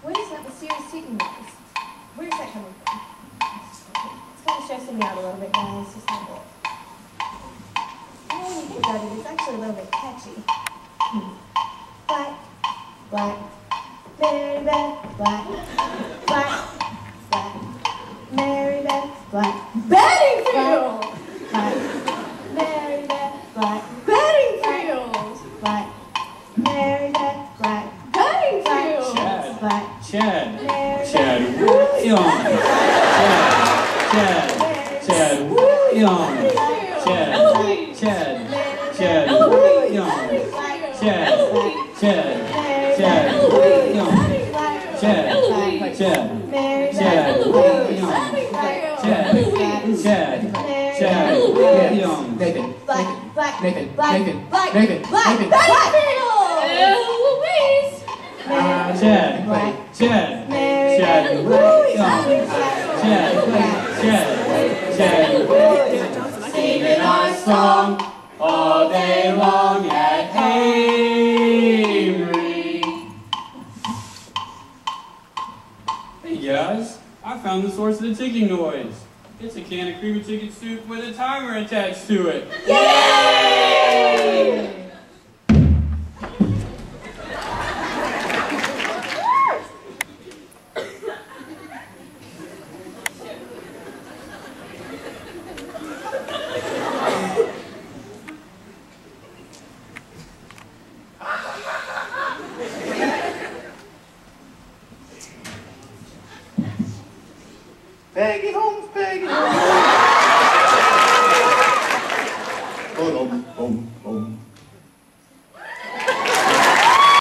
What is that mysterious ticking noise? Where is that coming from? It's kind of stressing me out a little bit, guys. Just a little bit. When you think about it, it's actually a little bit catchy. Black, black, Mary Beth, black, black, black, Mary Beth, black, Bedingfield! Black, Mary Beth, black, Bedingfield! Black, Mary Beth, black, Bedingfield! Chad Williams! Chad Williams! Chad Williams! Chad Williams! Chad Williams! Chad Williams! Chad Williams! Nathan, singing our song all day long at Amory. Hey guys, I found the source of the ticking noise. It's a can of cream of chicken soup with a timer attached to it. Yay! Peggy Holmes, Peggy Holmes. Boom, boom, boom.